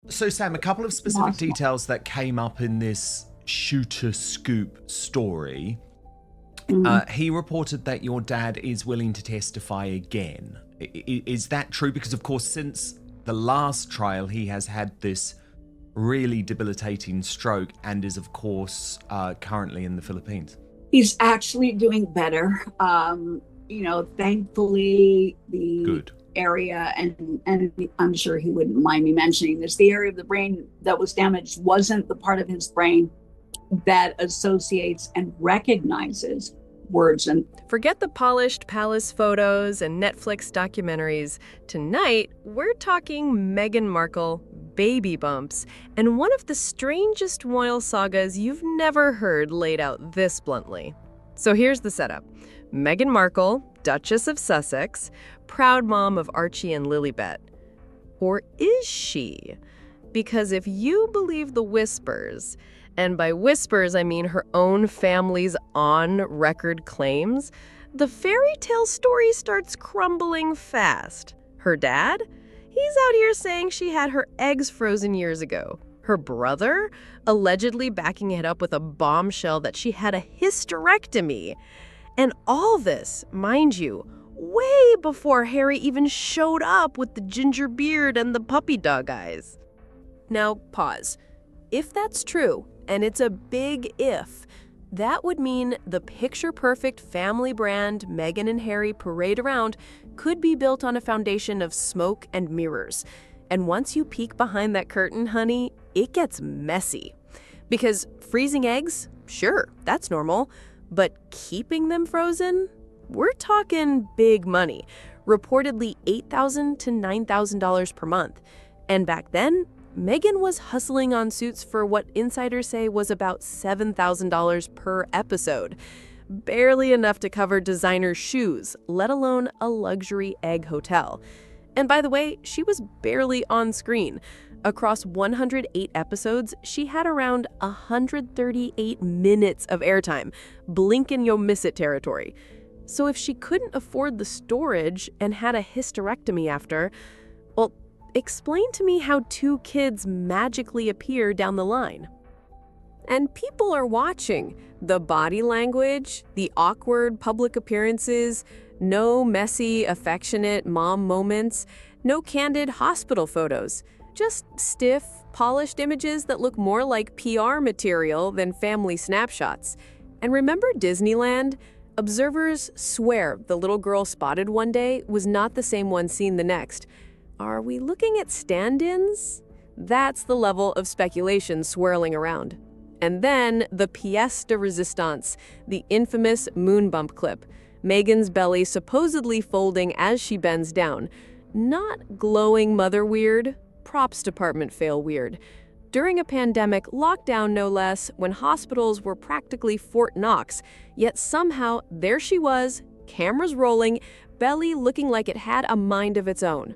So, Sam, a couple of specific details that came up in this shooter scoop story. He reported that your dad is willing to testify again. Is that true? Because, of course, since the last trial, he has had this really debilitating stroke and is, of course, currently in the Philippines. He's actually doing better. Thankfully, the Good. area, and I'm sure he wouldn't mind me mentioning this, the area of the brain that was damaged wasn't the part of his brain that associates and recognizes words. And forget the polished palace photos and Netflix documentaries. Tonight, we're talking Meghan Markle, baby bumps, and one of the strangest royal sagas you've never heard laid out this bluntly. So here's the setup. Meghan Markle, Duchess of Sussex, proud mom of Archie and Lilibet. Or is she? Because if you believe the whispers, and by whispers I mean her own family's on-record claims, the fairy tale story starts crumbling fast. Her dad? He's out here saying she had her eggs frozen years ago. Her brother? Allegedly backing it up with a bombshell that she had a hysterectomy. And all this, mind you, way before Harry even showed up with the ginger beard and the puppy dog eyes. Now, pause. If that's true, and it's a big if, that would mean the picture-perfect family brand Meghan and Harry parade around could be built on a foundation of smoke and mirrors. And once you peek behind that curtain, honey, it gets messy. Because freezing eggs, sure, that's normal. But keeping them frozen? We're talking big money. Reportedly $8,000 to $9,000 per month. And back then, Meghan was hustling on suits for what insiders say was about $7,000 per episode. Barely enough to cover designer shoes, let alone a luxury egg hotel. And by the way, she was barely on screen. Across 108 episodes, she had around 138 minutes of airtime, blink and you'll miss it territory. So if she couldn't afford the storage and had a hysterectomy after, well, explain to me how two kids magically appear down the line. And people are watching. The body language, the awkward public appearances, no messy, affectionate mom moments, no candid hospital photos. Just stiff, polished images that look more like PR material than family snapshots. And remember Disneyland? Observers swear the little girl spotted one day was not the same one seen the next. Are we looking at stand-ins? That's the level of speculation swirling around. And then the pièce de résistance, the infamous moon bump clip. Meghan's belly supposedly folding as she bends down. Not glowing mother weird. Props department fail weird. During a pandemic, lockdown no less, when hospitals were practically Fort Knox, yet somehow there she was, cameras rolling, belly looking like it had a mind of its own.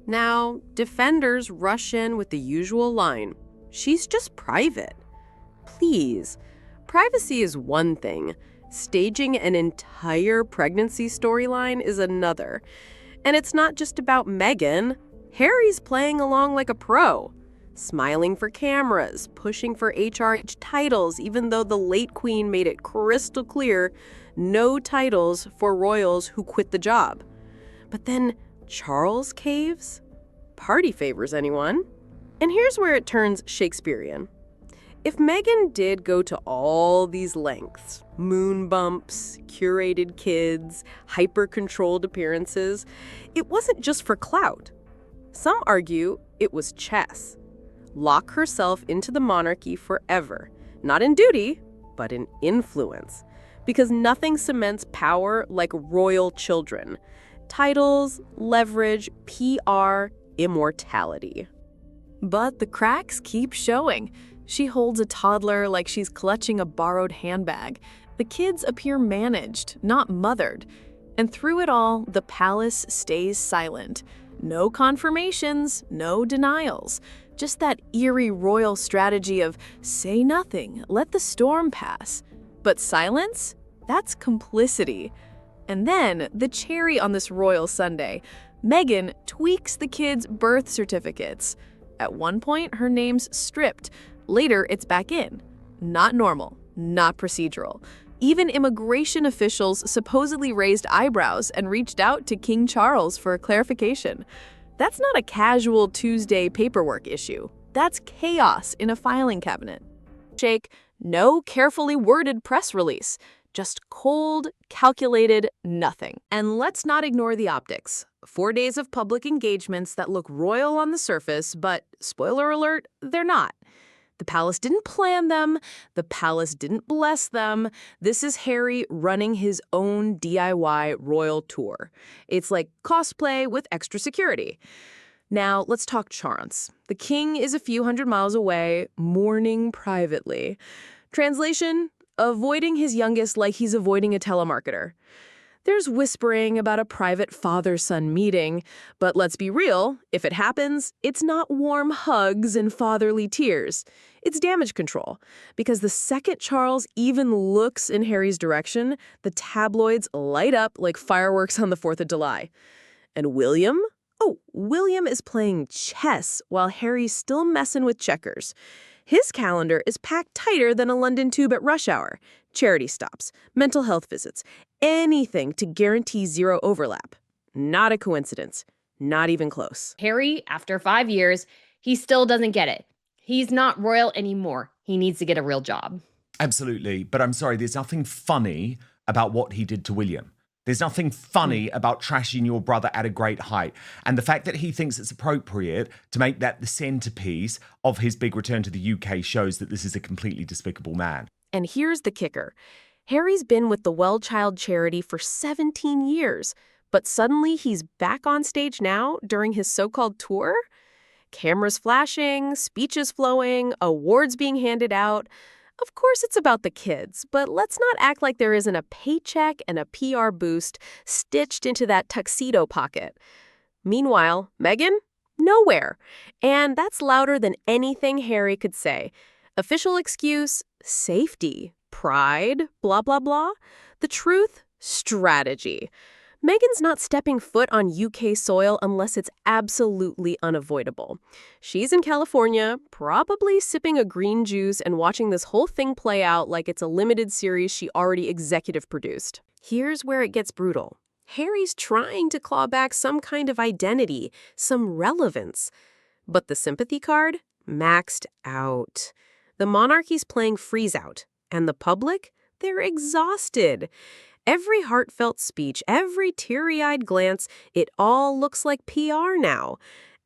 Now, defenders rush in with the usual line, she's just private. Please, privacy is one thing. Staging an entire pregnancy storyline is another. And it's not just about Meghan. Harry's playing along like a pro, smiling for cameras, pushing for HRH titles, even though the late queen made it crystal clear, no titles for royals who quit the job. But then Charles caves? Party favors, anyone? And here's where it turns Shakespearean. If Meghan did go to all these lengths, moon bumps, curated kids, hyper-controlled appearances, it wasn't just for clout. Some argue it was chess. Lock herself into the monarchy forever, not in duty, but in influence. Because nothing cements power like royal children. Titles, leverage, PR, immortality. But the cracks keep showing. She holds a toddler like she's clutching a borrowed handbag. The kids appear managed, not mothered. And through it all, the palace stays silent. No confirmations, no denials. Just that eerie royal strategy of say nothing, let the storm pass. But silence? That's complicity. And then, the cherry on this royal Sunday, Meghan tweaks the kids' birth certificates. At one point, her name's stripped. Later, it's back in. Not normal, not procedural. Even immigration officials supposedly raised eyebrows and reached out to King Charles for a clarification. That's not a casual Tuesday paperwork issue. That's chaos in a filing cabinet. Shake, no carefully worded press release. Just cold, calculated nothing. And let's not ignore the optics. 4 days of public engagements that look royal on the surface, but, spoiler alert, they're not. The palace didn't plan them. The palace didn't bless them. This is Harry running his own DIY royal tour. It's like cosplay with extra security. Now, let's talk charms. The king is a few hundred miles away, mourning privately. Translation: avoiding his youngest like he's avoiding a telemarketer. There's whispering about a private father-son meeting, but let's be real, if it happens, it's not warm hugs and fatherly tears. It's damage control, because the second Charles even looks in Harry's direction, the tabloids light up like fireworks on the 4th of July. And William? Oh, William is playing chess while Harry's still messing with checkers. His calendar is packed tighter than a London tube at rush hour. Charity stops, mental health visits, anything to guarantee zero overlap. Not a coincidence. Not even close. Harry, after 5 years, he still doesn't get it. He's not royal anymore. He needs to get a real job. Absolutely. But I'm sorry, there's nothing funny about what he did to William. There's nothing funny about trashing your brother at a great height. And the fact that he thinks it's appropriate to make that the centerpiece of his big return to the UK shows that this is a completely despicable man. And here's the kicker. Harry's been with the Well Child charity for 17 years, but suddenly he's back on stage now during his so-called tour? Cameras flashing, speeches flowing, awards being handed out. Of course it's about the kids, but let's not act like there isn't a paycheck and a PR boost stitched into that tuxedo pocket. Meanwhile, Meghan? Nowhere. And that's louder than anything Harry could say. Official excuse, safety. Pride, blah, blah, blah. The truth, strategy. Meghan's not stepping foot on UK soil unless it's absolutely unavoidable. She's in California, probably sipping a green juice and watching this whole thing play out like it's a limited series she already executive produced. Here's where it gets brutal. Harry's trying to claw back some kind of identity, some relevance. But the sympathy card? Maxed out. The monarchy's playing freeze out. And the public? They're exhausted. Every heartfelt speech, every teary-eyed glance, it all looks like PR now.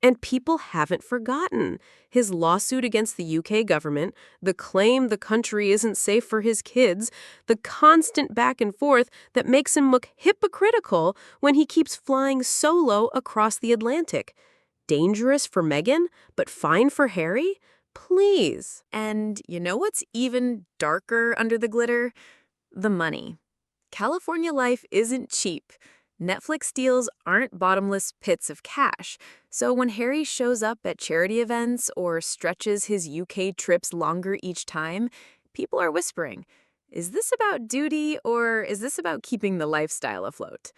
And people haven't forgotten. His lawsuit against the UK government, the claim the country isn't safe for his kids, the constant back and forth that makes him look hypocritical when he keeps flying solo across the Atlantic. Dangerous for Meghan, but fine for Harry? Please. And you know what's even darker under the glitter? The money. California life isn't cheap. Netflix deals aren't bottomless pits of cash. So when Harry shows up at charity events or stretches his UK trips longer each time, people are whispering, is this about duty or is this about keeping the lifestyle afloat?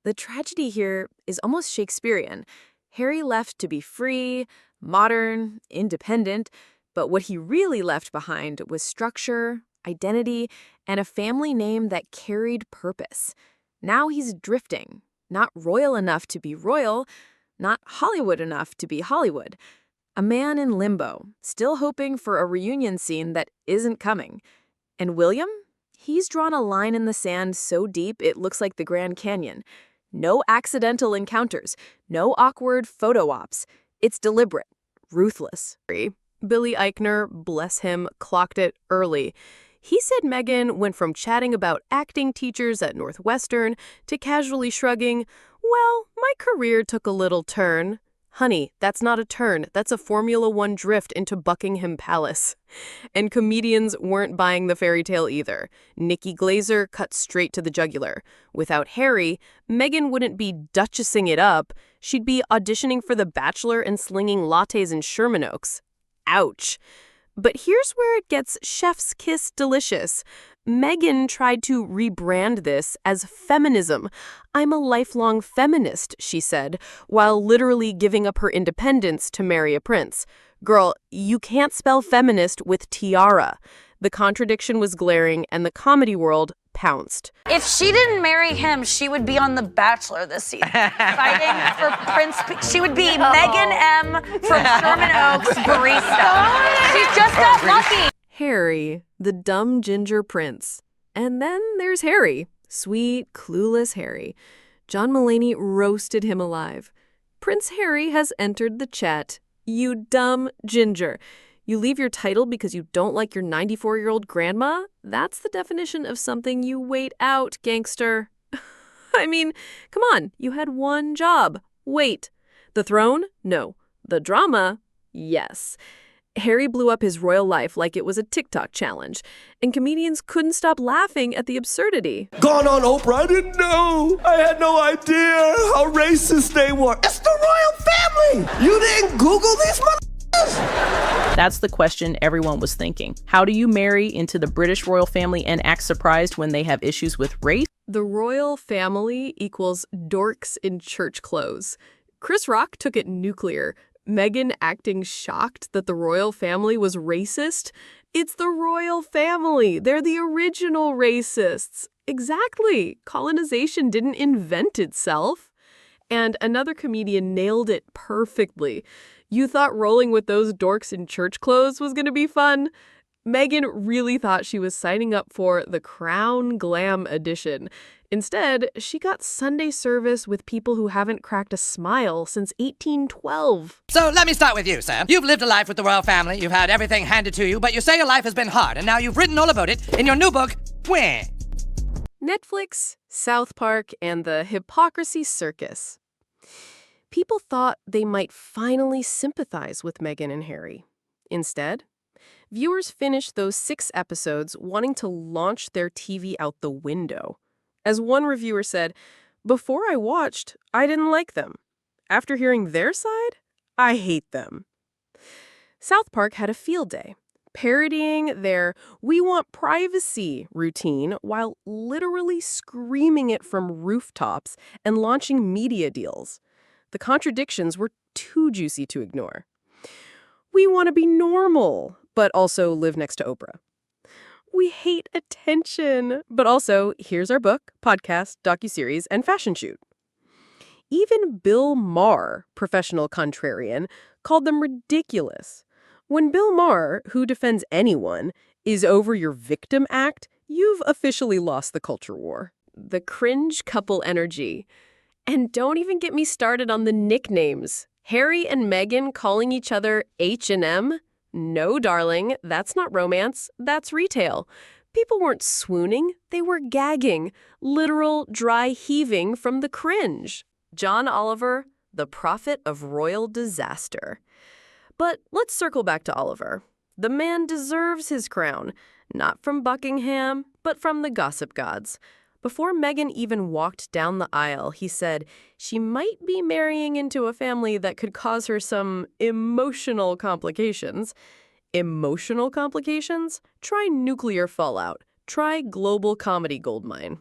The tragedy here is almost Shakespearean. Harry left to be free, modern, independent, but what he really left behind was structure, identity, and a family name that carried purpose. Now he's drifting, not royal enough to be royal, not Hollywood enough to be Hollywood. A man in limbo, still hoping for a reunion scene that isn't coming. And William? He's drawn a line in the sand so deep it looks like the Grand Canyon. No accidental encounters, no awkward photo ops. It's deliberate, ruthless. Billy Eichner, bless him, clocked it early. He said Meghan went from chatting about acting teachers at Northwestern to casually shrugging, well, my career took a little turn. Honey, that's not a turn. That's a Formula One drift into Buckingham Palace. And comedians weren't buying the fairy tale either. Nikki Glaser cut straight to the jugular. Without Harry, Meghan wouldn't be duchessing it up. She'd be auditioning for The Bachelor and slinging lattes in Sherman Oaks. Ouch. But here's where it gets chef's kiss delicious. Meghan tried to rebrand this as feminism. "I'm a lifelong feminist," she said, while literally giving up her independence to marry a prince. Girl, you can't spell feminist with tiara. The contradiction was glaring, and the comedy world pounced. If she didn't marry him, she would be on The Bachelor this season, fighting for Prince. She would be Megan M. from Sherman Oaks barista. She just got lucky. Harry, the dumb ginger prince. And then there's Harry, sweet, clueless Harry. John Mulaney roasted him alive. Prince Harry has entered the chat. You dumb ginger. You leave your title because you don't like your 94-year-old grandma? That's the definition of something you wait out, gangster. I mean, come on, you had one job. Wait. The throne? No. The drama? Yes. Harry blew up his royal life like it was a TikTok challenge, and comedians couldn't stop laughing at the absurdity. Gone on Oprah, I didn't know. I had no idea how racist they were. It's the royal family. You didn't Google these motherfuckers? That's the question everyone was thinking. How do you marry into the British royal family and act surprised when they have issues with race? The royal family equals dorks in church clothes. Chris Rock took it nuclear. Meghan acting shocked that the royal family was racist? It's the royal family. They're the original racists. Exactly. Colonization didn't invent itself. And another comedian nailed it perfectly. You thought rolling with those dorks in church clothes was going to be fun? Meghan really thought she was signing up for the Crown Glam edition. Instead, she got Sunday service with people who haven't cracked a smile since 1812. So let me start with you, sir. You've lived a life with the royal family, you've had everything handed to you, but you say your life has been hard, and now you've written all about it in your new book, Wah. Netflix, South Park, and the Hypocrisy Circus. People thought they might finally sympathize with Meghan and Harry. Instead, viewers finished those 6 episodes wanting to launch their TV out the window. As one reviewer said, "Before I watched, I didn't like them. After hearing their side, I hate them." South Park had a field day, parodying their "we want privacy" routine while literally screaming it from rooftops and launching media deals. The contradictions were too juicy to ignore. We want to be normal, but also live next to Oprah. We hate attention, but also here's our book, podcast, docuseries, and fashion shoot. Even Bill Maher, professional contrarian, called them ridiculous. When Bill Maher, who defends anyone, is over your victim act, you've officially lost the culture war. The cringe couple energy. And don't even get me started on the nicknames. Harry and Meghan calling each other H&M? No, darling, that's not romance, that's retail. People weren't swooning, they were gagging, literal dry heaving from the cringe. John Oliver, the prophet of royal disaster. But let's circle back to Oliver. The man deserves his crown, not from Buckingham, but from the gossip gods. Before Meghan even walked down the aisle, he said she might be marrying into a family that could cause her some emotional complications. Emotional complications? Try nuclear fallout. Try global comedy goldmine.